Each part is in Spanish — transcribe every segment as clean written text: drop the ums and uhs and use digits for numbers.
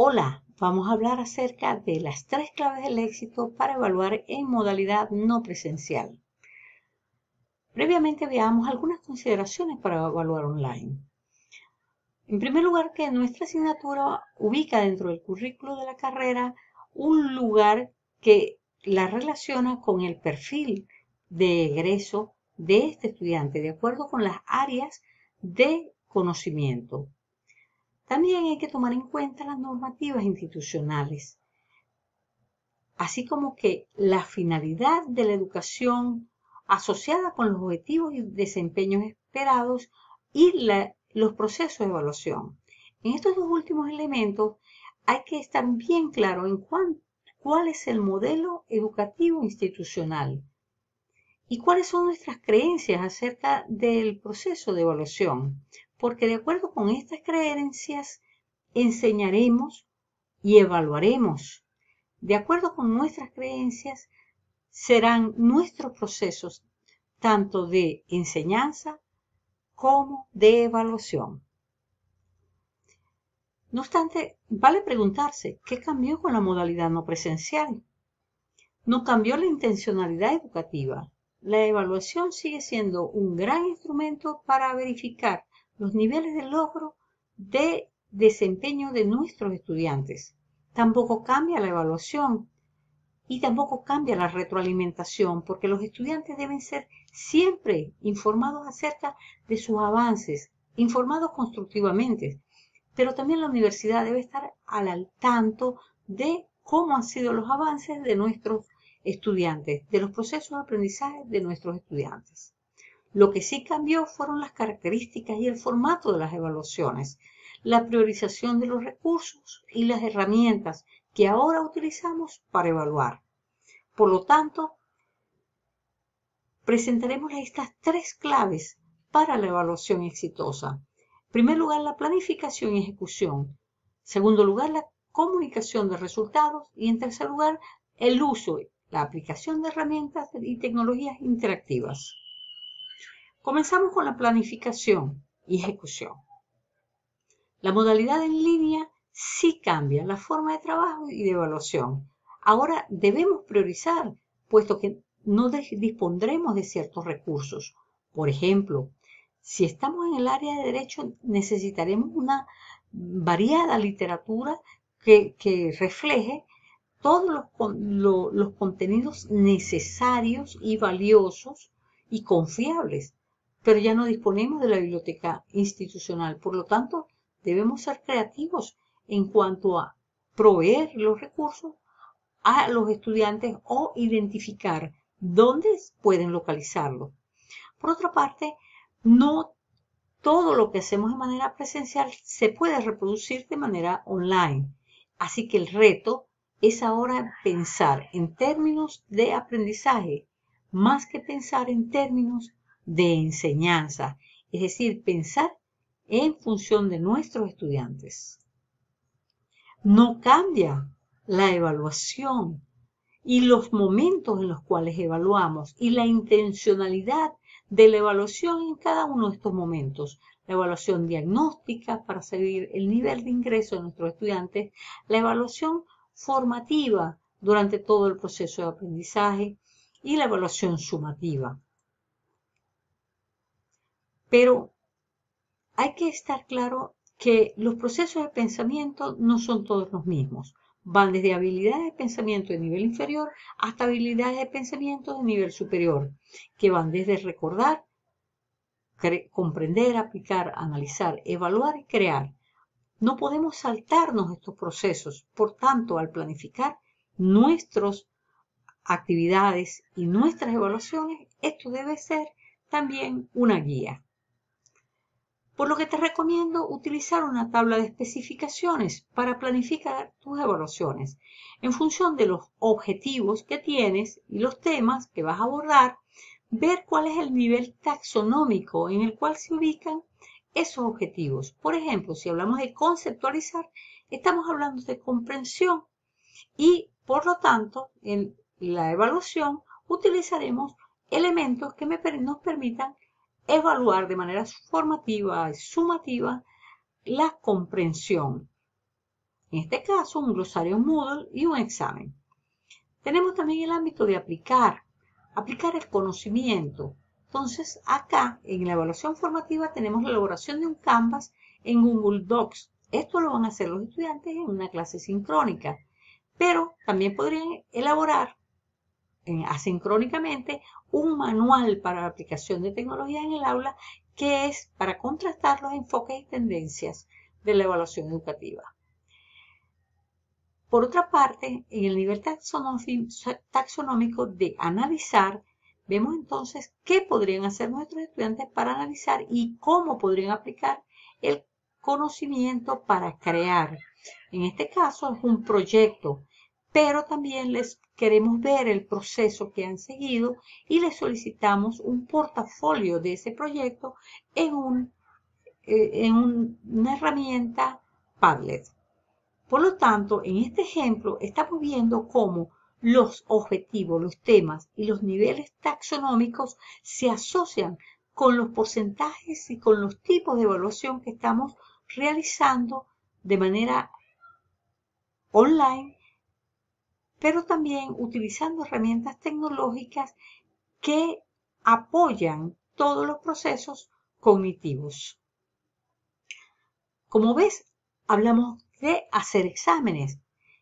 Hola, vamos a hablar acerca de las 3 claves del éxito para evaluar en modalidad no presencial. Previamente veamos algunas consideraciones para evaluar online. En primer lugar, que nuestra asignatura ubica dentro del currículo de la carrera un lugar que la relaciona con el perfil de egreso de este estudiante, de acuerdo con las áreas de conocimiento. También hay que tomar en cuenta las normativas institucionales, así como que la finalidad de la educación asociada con los objetivos y desempeños esperados y los procesos de evaluación. En estos dos últimos elementos hay que estar bien claro en cuál es el modelo educativo institucional y cuáles son nuestras creencias acerca del proceso de evaluación, porque de acuerdo con estas creencias enseñaremos y evaluaremos. De acuerdo con nuestras creencias, serán nuestros procesos tanto de enseñanza como de evaluación. No obstante, vale preguntarse, ¿qué cambió con la modalidad no presencial? No cambió la intencionalidad educativa. La evaluación sigue siendo un gran instrumento para verificar los niveles de logro de desempeño de nuestros estudiantes. Tampoco cambia la evaluación y tampoco cambia la retroalimentación, porque los estudiantes deben ser siempre informados acerca de sus avances, informados constructivamente, pero también la universidad debe estar al tanto de cómo han sido los avances de nuestros estudiantes, de los procesos de aprendizaje de nuestros estudiantes. Lo que sí cambió fueron las características y el formato de las evaluaciones, la priorización de los recursos y las herramientas que ahora utilizamos para evaluar. Por lo tanto, presentaremos estas 3 claves para la evaluación exitosa. En primer lugar, la planificación y ejecución. En segundo lugar, la comunicación de resultados. Y en tercer lugar, el uso, la aplicación de herramientas y tecnologías interactivas. Comenzamos con la planificación y ejecución. La modalidad en línea sí cambia la forma de trabajo y de evaluación. Ahora debemos priorizar, puesto que no dispondremos de ciertos recursos. Por ejemplo, si estamos en el área de derecho, necesitaremos una variada literatura que refleje todos los contenidos necesarios y valiosos y confiables, pero ya no disponemos de la biblioteca institucional. Por lo tanto, debemos ser creativos en cuanto a proveer los recursos a los estudiantes o identificar dónde pueden localizarlos. Por otra parte, no todo lo que hacemos de manera presencial se puede reproducir de manera online. Así que el reto es ahora pensar en términos de aprendizaje más que pensar en términos de enseñanza, es decir, pensar en función de nuestros estudiantes. No cambia la evaluación y los momentos en los cuales evaluamos y la intencionalidad de la evaluación en cada uno de estos momentos. La evaluación diagnóstica para saber el nivel de ingreso de nuestros estudiantes, la evaluación formativa durante todo el proceso de aprendizaje y la evaluación sumativa. Pero hay que estar claro que los procesos de pensamiento no son todos los mismos. Van desde habilidades de pensamiento de nivel inferior hasta habilidades de pensamiento de nivel superior, que van desde recordar, comprender, aplicar, analizar, evaluar y crear. No podemos saltarnos estos procesos. Por tanto, al planificar nuestras actividades y nuestras evaluaciones, esto debe ser también una guía. Por lo que te recomiendo utilizar una tabla de especificaciones para planificar tus evaluaciones. En función de los objetivos que tienes y los temas que vas a abordar, ver cuál es el nivel taxonómico en el cual se ubican esos objetivos. Por ejemplo, si hablamos de conceptualizar, estamos hablando de comprensión y, por lo tanto, en la evaluación utilizaremos elementos que nos permitan evaluar de manera formativa y sumativa la comprensión. En este caso, un glosario Moodle y un examen. Tenemos también el ámbito de aplicar el conocimiento. Entonces, acá en la evaluación formativa tenemos la elaboración de un Canvas en Google Docs. Esto lo van a hacer los estudiantes en una clase sincrónica, pero también podrían elaborar asincrónicamente un manual para la aplicación de tecnología en el aula, que es para contrastar los enfoques y tendencias de la evaluación educativa. Por otra parte, en el nivel taxonómico de analizar, vemos entonces qué podrían hacer nuestros estudiantes para analizar y cómo podrían aplicar el conocimiento para crear. En este caso es un proyecto, pero también les queremos ver el proceso que han seguido y les solicitamos un portafolio de ese proyecto en una herramienta Padlet. Por lo tanto, en este ejemplo estamos viendo cómo los objetivos, los temas y los niveles taxonómicos se asocian con los porcentajes y con los tipos de evaluación que estamos realizando de manera online, pero también utilizando herramientas tecnológicas que apoyan todos los procesos cognitivos. Como ves, hablamos de hacer exámenes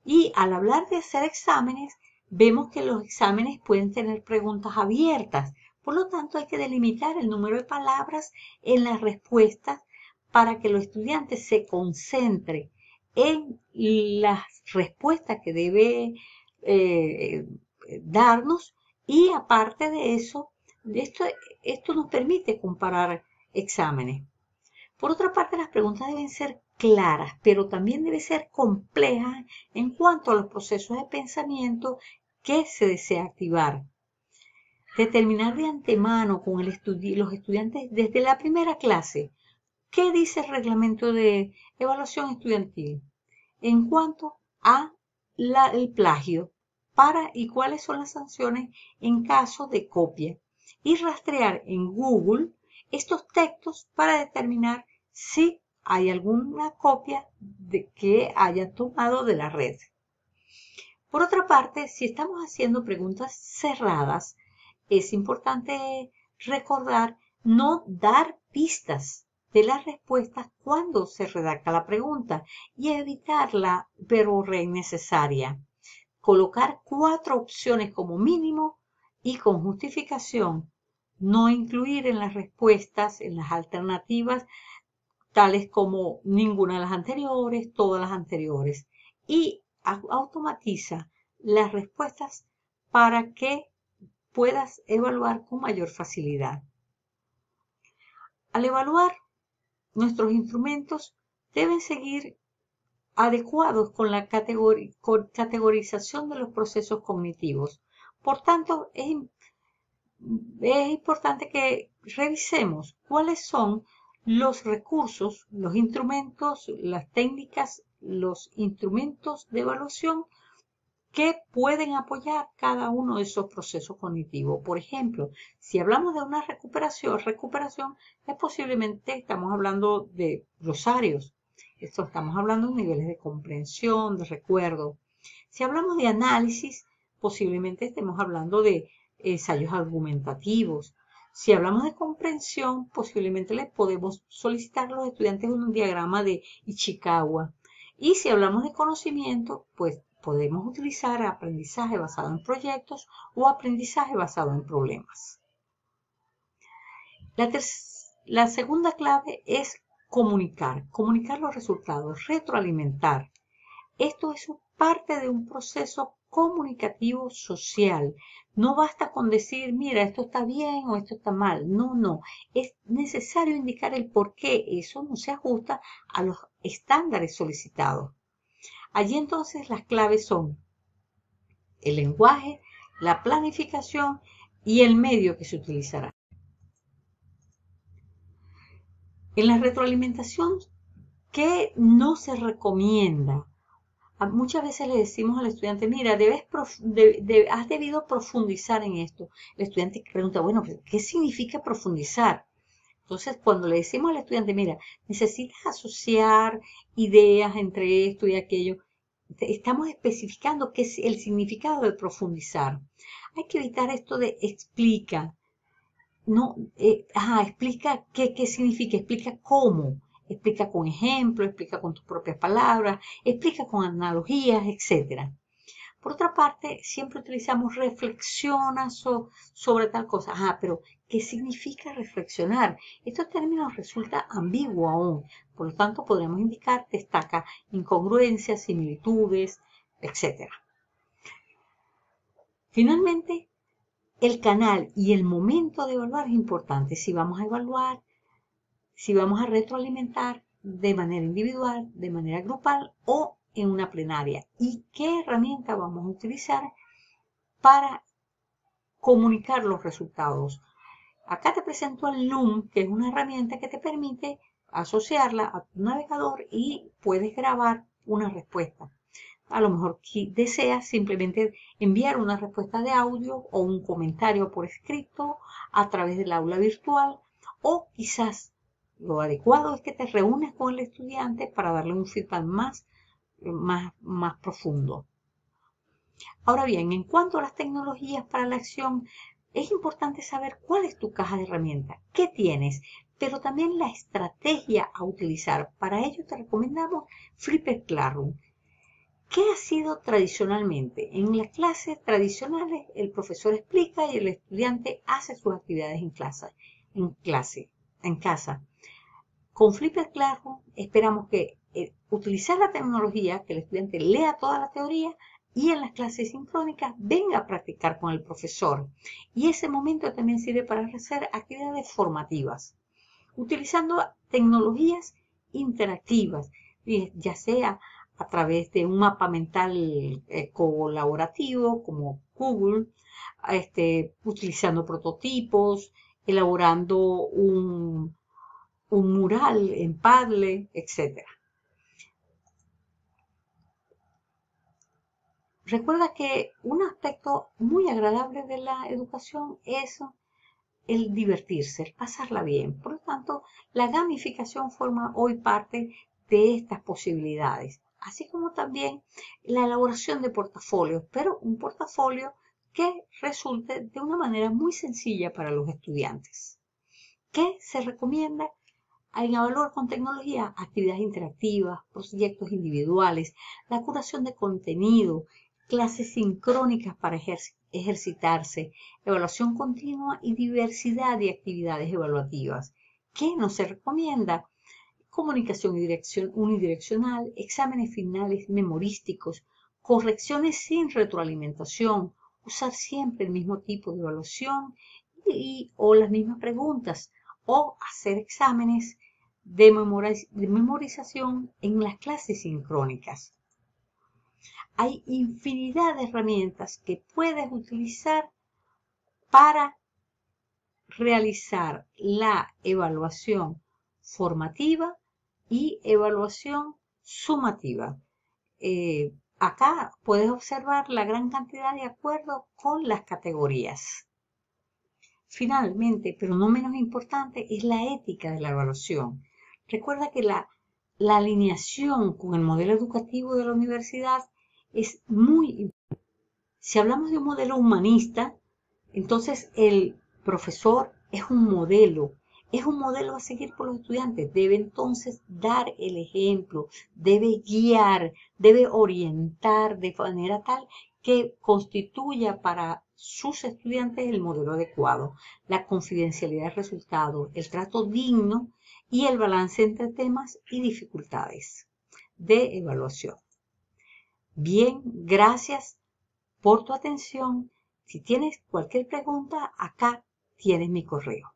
y al hablar de hacer exámenes, vemos que los exámenes pueden tener preguntas abiertas. Por lo tanto, hay que delimitar el número de palabras en las respuestas para que los estudiantes se concentren en las respuestas que debe darnos, y aparte de eso, esto nos permite comparar exámenes. Por otra parte, las preguntas deben ser claras, pero también deben ser complejas en cuanto a los procesos de pensamiento que se desea activar. Determinar de antemano con los estudiantes desde la primera clase qué dice el reglamento de evaluación estudiantil en cuanto a el plagio y cuáles son las sanciones en caso de copia, y rastrear en Google estos textos para determinar si hay alguna copia que haya tomado de la red. Por otra parte, si estamos haciendo preguntas cerradas, es importante recordar no dar pistas de las respuestas cuando se redacta la pregunta y evitar la verborrea innecesaria. Colocar 4 opciones como mínimo y con justificación. No incluir en las respuestas, en las alternativas, tales como ninguna de las anteriores, todas las anteriores. Y automatiza las respuestas para que puedas evaluar con mayor facilidad. Al evaluar, nuestros instrumentos deben seguir adecuados con la categorización de los procesos cognitivos. Por tanto, es importante que revisemos cuáles son los recursos, los instrumentos, las técnicas, los instrumentos de evaluación que pueden apoyar cada uno de esos procesos cognitivos. Por ejemplo, si hablamos de una recuperación es posiblemente, estamos hablando de glosarios. Estamos hablando de niveles de comprensión, de recuerdo. Si hablamos de análisis, posiblemente estemos hablando de ensayos argumentativos. Si hablamos de comprensión, posiblemente les podemos solicitar a los estudiantes un diagrama de Ichikawa. Y si hablamos de conocimiento, pues podemos utilizar aprendizaje basado en proyectos o aprendizaje basado en problemas. La segunda clave es comunicar los resultados, retroalimentar. Esto es parte de un proceso comunicativo social. No basta con decir, mira, esto está bien o esto está mal. No. Es necesario indicar el por qué eso no se ajusta a los estándares solicitados. Allí entonces las claves son el lenguaje, la planificación y el medio que se utilizará. En la retroalimentación, ¿qué no se recomienda? Muchas veces le decimos al estudiante, mira, has debido profundizar en esto. El estudiante pregunta, bueno, ¿qué significa profundizar? Entonces, cuando le decimos al estudiante, mira, necesitas asociar ideas entre esto y aquello, estamos especificando qué es el significado de profundizar. Hay que evitar esto de explica. No, explica qué significa, explica cómo, explica con ejemplos, explica con tus propias palabras, explica con analogías, etc. Por otra parte, siempre utilizamos reflexiona sobre tal cosa. Pero ¿qué significa reflexionar? Este término resulta ambiguo aún. Por lo tanto, podemos indicar, destaca incongruencias, similitudes, etc. Finalmente, el canal y el momento de evaluar es importante. Si vamos a evaluar, si vamos a retroalimentar de manera individual, de manera grupal o en una plenaria. ¿Y qué herramienta vamos a utilizar para comunicar los resultados? Acá te presento el Loom, que es una herramienta que te permite asociarla a tu navegador y puedes grabar una respuesta. A lo mejor si deseas simplemente enviar una respuesta de audio o un comentario por escrito a través del aula virtual, o quizás lo adecuado es que te reúnes con el estudiante para darle un feedback más profundo. Ahora bien, en cuanto a las tecnologías para la acción, es importante saber cuál es tu caja de herramientas, qué tienes, pero también la estrategia a utilizar. Para ello te recomendamos Flipper Classroom. ¿Qué ha sido tradicionalmente? En las clases tradicionales el profesor explica y el estudiante hace sus actividades en casa. Con Flipper Classroom esperamos que utilizar la tecnología, que el estudiante lea toda la teoría y en las clases sincrónicas venga a practicar con el profesor. Y ese momento también sirve para hacer actividades formativas, utilizando tecnologías interactivas, ya sea a través de un mapa mental colaborativo como Google, utilizando prototipos, elaborando un mural en Padlet, etc. Recuerda que un aspecto muy agradable de la educación es el divertirse, el pasarla bien. Por lo tanto, la gamificación forma hoy parte de estas posibilidades, así como también la elaboración de portafolios, pero un portafolio que resulte de una manera muy sencilla para los estudiantes. ¿Qué se recomienda? En evaluar con tecnología, actividades interactivas, proyectos individuales, la curación de contenido, clases sincrónicas para ejercitarse, evaluación continua y diversidad de actividades evaluativas. ¿Qué no se recomienda? Comunicación unidireccional, exámenes finales memorísticos, correcciones sin retroalimentación, usar siempre el mismo tipo de evaluación o las mismas preguntas, o hacer exámenes de memorización en las clases sincrónicas. Hay infinidad de herramientas que puedes utilizar para realizar la evaluación formativa y evaluación sumativa. Acá puedes observar la gran cantidad de acuerdo con las categorías. Finalmente, pero no menos importante, es la ética de la evaluación. Recuerda que la alineación con el modelo educativo de la universidad es muy importante. Si hablamos de un modelo humanista, entonces el profesor es un modelo a seguir por los estudiantes. Debe entonces dar el ejemplo, debe guiar, debe orientar de manera tal que constituya para sus estudiantes el modelo adecuado, la confidencialidad del resultado, el trato digno y el balance entre temas y dificultades de evaluación. Bien, gracias por tu atención. Si tienes cualquier pregunta, acá tienes mi correo.